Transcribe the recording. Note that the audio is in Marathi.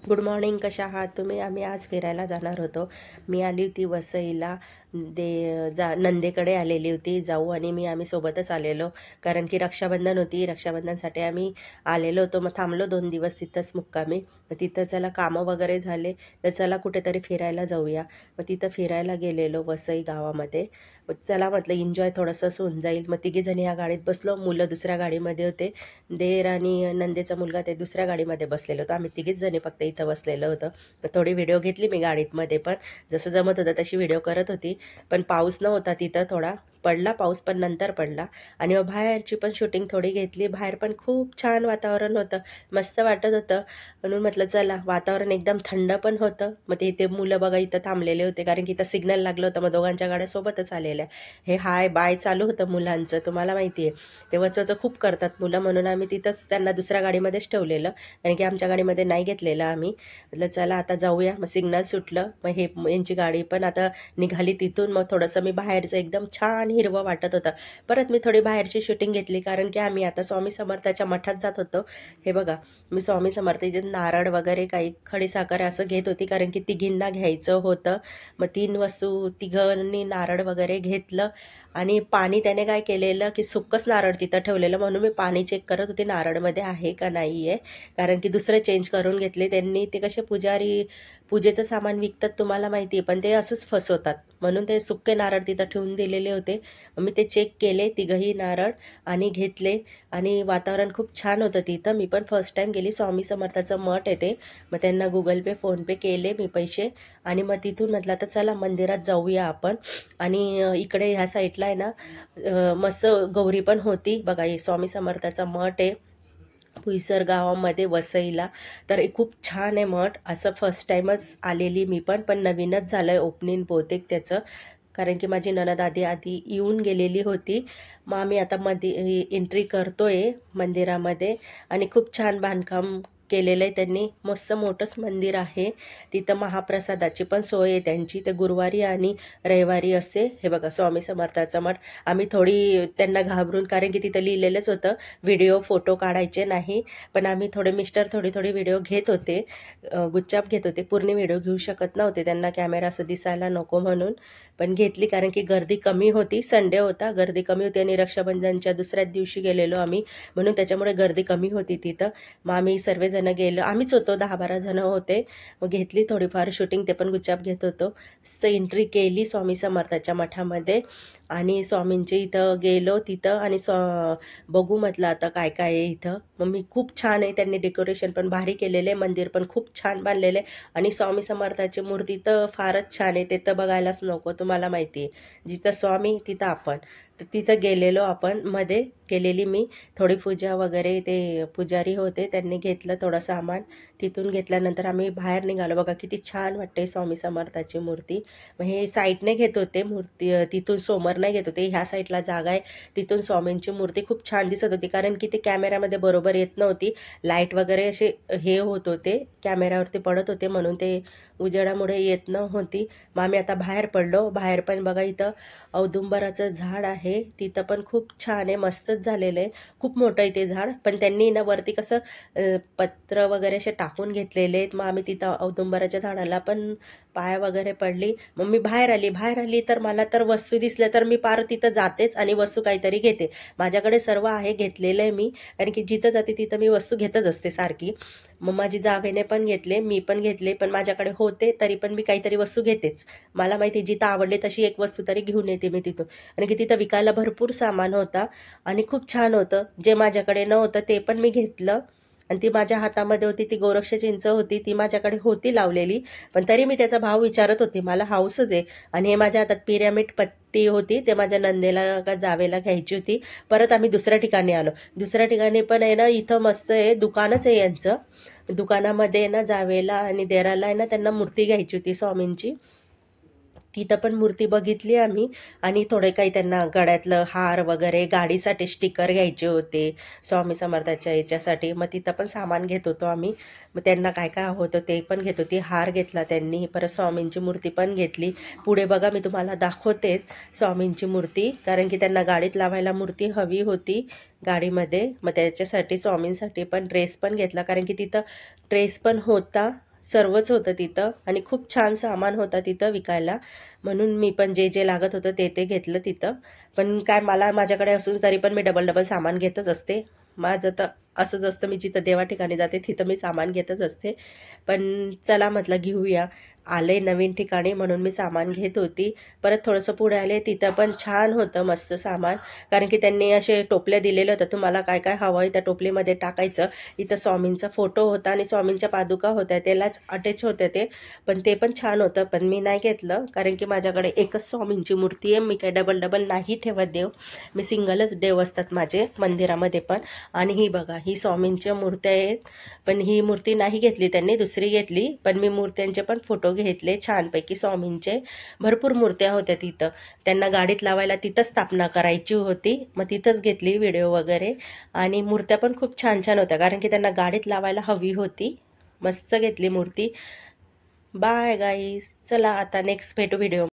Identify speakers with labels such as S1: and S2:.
S1: Good morning. कशा आहात तुम्ही? आम्ही आज फिरायला जाणार होतो. मी आली होती वसईला. नंदेकडे आलेली होती जाऊ आणि आम्ही सोबतच आलेलो. कारण की रक्षाबंधन होती. रक्षाबंधनसाठी आम्ही आलेलो होतो. मग थांबलो 2 दिवस तिथंच मुक्कामी. मग तिथं चला कामं वगैरे झाले तर चला कुठेतरी फिरायला जाऊया. मग तिथं फिरायला गेलेलो वसई गावामध्ये. मग चला म्हटलं एन्जॉय थोडंसं होऊन जाईल. मग तिघीजणी ह्या गाडीत बसलो. मुलं दुसऱ्या गाडीमध्ये होते. देर आणि नंदेचा मुलगा ते दुसऱ्या गाडीमध्ये बसलेलो होतो. आम्ही तिघीच जणी फक्त इथं बसलेलं होतं. तर थोडी व्हिडिओ घेतली मी गाडीतमध्ये पण. जसं जमत होतं तशी व्हिडिओ करत होती. पण पाऊस नव्हता तिथं, थोडा पडला पाऊस पण नंतर पडला. आणि मग बाहेरची पण शूटिंग थोडी घेतली. बाहेर पण खूप छान वातावरण होतं, मस्त वाटत होतं. म्हणून म्हटलं चला, वातावरण एकदम थंड पण होतं. मग ते मुलं बघा इथं थांबलेले होते, कारण की इथं सिग्नल लागलं होतं. मग दोघांच्या गाड्या सोबतच आलेल्या. हे हाय बाय चालू होतं मुलांचं, तुम्हाला माहिती आहे. तेव्हाचं खूप करतात मुलं, म्हणून आम्ही तिथंच त्यांना दुसऱ्या गाडीमध्येच ठेवलेलं, कारण की आमच्या गाडीमध्ये नाही घेतलेलं आम्ही. म्हटलं चला आता जाऊया. मग सिग्नल सुटलं. मग यांची गाडी पण आता निघाली तिथून. मग थोडंसं मी बाहेरचं एकदम छान हिरवं वाटत होतं. परत मी थोडी बाहेरची शूटिंग घेतली, कारण की आम्ही आता स्वामी समर्थाच्या मठात जात होतो. हे बघा, मी स्वामी समर्थ इथे नारळ वगैरे काही खडीसाखर असं घेत होती, कारण की तिघींना घ्यायचं होतं. मग 3 वस्तू तिघांनी नारळ वगैरे घेतलं. आणि पाणी त्याने काय केलेलं की सुक्कच नारळ तिथं ठेवलेलं, म्हणून मी पाणी चेक करत होते नारळमध्ये आहे का नाही आहे. कारण की दुसरं चेंज करून घेतले त्यांनी. ते कसे पुजारी पूजेचं सामान विकतात तुम्हाला माहिती आहे, पण ते असंच फसवतात. म्हणून ते सुक्के नारळ तिथं ठेवून दिलेले होते. मी ते चेक केले तिघंही नारळ आणि घेतले. आणि वातावरण खूप छान होतं तिथं. मी पण फर्स्ट टाईम गेली. स्वामी समर्थाचं मठ आहे ते. मग त्यांना गुगल पे फोनपे केले मी पैसे. आणि मग तिथून म्हटलं तर चला मंदिरात जाऊया आपण. आणि इकडे ह्या साईडला आहे ना, मस्त गौरी पण होती बघा. हे स्वामी समर्थाचा मठ आहे पुईसर गावामध्ये वसईला. तर हे खूप छान आहे मठ. असं फर्स्ट टाईमच आलेली मी पण नवीनच झालं आहे ओपनिंग बहुतेक त्याचं. कारण की माझी नणद आधी आधी येऊन गेलेली होती. मग आम्ही आता मध्ये एंट्री करतोय मंदिरामध्ये. आणि खूप छान बांधकाम केलेलं आहे त्यांनी. मस्त मोठंच मंदिर आहे. तिथं महाप्रसादाची पण सोय आहे त्यांची. ते गुरुवारी आणि रविवारी असते. हे बघा स्वामी समर्थाचं मठ. आम्ही थोडी त्यांना घाबरून, कारण की तिथं लिहिलेलंच होतं व्हिडिओ फोटो काढायचे नाही. पण आम्ही थोडे मिस्टर थोडी व्हिडिओ घेत होते, गुच्चाप घेत होते. पूर्ण व्हिडिओ घेऊ शकत नव्हते, त्यांना कॅमेरा असं दिसायला नको म्हणून. पण घेतली, कारण की गर्दी कमी होती. संडे होता, गर्दी कमी होती. आणि रक्षाबंधनच्या दुसऱ्याच दिवशी गेलेलो आम्ही, म्हणून त्याच्यामुळे गर्दी कमी होती तिथं. मग आम्ही सर्वजण गेलो. आम्हीच होतो, 10-12 जण होते. मग घेतली थोडीफार शूटिंग, ते पण गुच्चाप घेत होतो. एंट्री केली स्वामी समर्थाच्या मठामध्ये. आणि स्वामींचे इथं गेलो तिथं. आणि बघू म्हटलं आता काय काय आहे इथं. मग मी खूप छान आहे, त्यांनी डेकोरेशन पण भारी केलेलं आहे. मंदिर पण खूप छान बांधलेलं आहे. आणि स्वामी समर्थाची मूर्ती तर फारच छान आहे. ते तर बघायलाच नको, तुम्हाला माहिती आहे. जिथं स्वामी तिथं आपण. तर तिथं गेलेलो आपण, मध्ये केलेली मी थोडी पूजा वगैरे. ते पुजारी होते, त्यांनी घेतलं थोडं सामान. तिथून घेतल्यानंतर आम्ही बाहेर निघालो. बघा किती छान वाटते स्वामी समर्थाची मूर्ती. मग हे साईडने घेत होते मूर्ती, तिथून समोर नाही घेत होते. ह्या साईडला जागा आहे, तिथून स्वामींची मूर्ती खूप छान दिसत होती. कारण की ते कॅमेऱ्यामध्ये बरोबर येत नव्हती. लाईट वगैरे असे हे होत होते, कॅमेऱ्यावरती पडत होते, म्हणून ते उजेडामुळे येत नव्हती. मग आम्ही आता बाहेर पडलो. बाहेर पण बघा इथं औदुंबराचं झाड आहे. तिथं पण खूप छान आहे, मस्तच झालेलं आहे. खूप मोठं आहे ते झाड. पण त्यांनी ना वरती कसं पत्र वगैरे असे टाकून घेतलेले आहेत. मग आम्ही तिथं औदुंबराच्या झाडाला पण पाया वगैरे पडली. मग मी बाहेर आली तर मला तर वस्तू दिसल्या तर मी पार तिथं जातेच आणि वस्तू काहीतरी घेते. माझ्याकडे सर्व आहे, घेतलेलं आहे मी. कारण की जिथं जाते तिथं मी वस्तू घेतच असते सारखी. मग माझी जावेने पण घेतले, मी पण घेतले. पण माझ्याकडे होते तरी पण मी काहीतरी वस्तू घेतेच. मला माहिती जिथं आवडले तशी एक वस्तू तरी घेऊन येते मी तिथून. कारण की तिथं विकायला भरपूर सामान होता. आणि खूप छान होतं. जे माझ्याकडे नव्हतं ते पण मी घेतलं. आणि ती माझ्या हातामध्ये होती, ती गोरक्ष चिंच होती, ती माझ्याकडे होती लावलेली. पण तरी मी त्याचा भाव विचारत होती, मला हाऊसच आहे. आणि हे माझ्या हातात पिरॅमिड पट्टी होती, ते माझ्या नंदेला का जावेला घ्यायची होती. परत आम्ही दुसऱ्या ठिकाणी आलो. दुसऱ्या ठिकाणी पण आहे ना, इथं मस्त आहे, दुकानच आहे यांचं. दुकानामध्ये ना जावेला आणि देराला आहे ना, त्यांना मूर्ती घ्यायची होती स्वामींची. तिथं पण मूर्ती बघितली आम्ही. आणि थोडे काही त्यांना गळ्यातलं हार वगैरे, गाडीसाठी स्टिकर घ्यायचे होते स्वामी समर्थाच्या याच्यासाठी. मग तिथं पण सामान घेत होतो आम्ही. मग त्यांना काय काय होतं ते पण घेत होती. हार घेतला त्यांनी, परत स्वामींची मूर्ती पण घेतली. पुढे बघा मी तुम्हाला दाखवते स्वामींची मूर्ती, कारण की त्यांना गाडीत लावायला मूर्ती हवी होती गाडीमध्ये. मग त्याच्यासाठी स्वामींसाठी पण ड्रेस पण घेतला, कारण की तिथं ड्रेस पण होता सर्वच होतं तिथं आणि खूप छान सामान होता तिथं विकायला. म्हणून मी पण जे जे लागत होतं ते घेतलं तिथं. पण काय मला माझ्याकडे असून तरी पण मी डबल डबल सामान घेतच असते. माझं तर असंच असतं, मी जिथं देवा ठिकाणी जाते तिथं मी सामान घेतच असते. पण चला म्हटलं घेऊया, आले नवीन ठिकाणी म्हणून मी सामान घेत होती. परत थोडंसं पुढे आले, तिथं पण छान होतं मस्त सामान. कारण की त्यांनी असे टोपल्या दिलेल्या होत्या, तुम्हाला काय काय हवं आहे त्या टोपलीमध्ये टाकायचं. इथं स्वामींचा फोटो होता आणि स्वामींच्या पादुका होत्या, त्यालाच अटॅच होते ते. पण ते पण छान होतं, पण मी नाही घेतलं कारण की माझ्याकडे एकच स्वामींची मूर्ती आहे. मी काय डबल डबल नाही ठेवत देव, मी सिंगलच देव असतात माझे मंदिरामध्ये पण. आणि ही बघा, ही स्वामींच्या मूर्त्या आहेत. पण ही मूर्ती नाही घेतली त्यांनी, दुसरी घेतली. पण मी मूर्त्यांचे पण फोटो घेतले छानपैकी स्वामींचे. भरपूर मूर्त्या होत्या तिथं. त्यांना गाडीत लावायला तिथंच स्थापना करायची होती, मग तिथंच घेतली व्हिडिओ वगैरे. आणि मूर्त्या पण खूप छान छान होत्या कारण की त्यांना गाडीत लावायला हवी होती. मस्त घेतली मूर्ती. बाय गाईस, चला आता नेक्स्ट भेटू व्हिडिओ.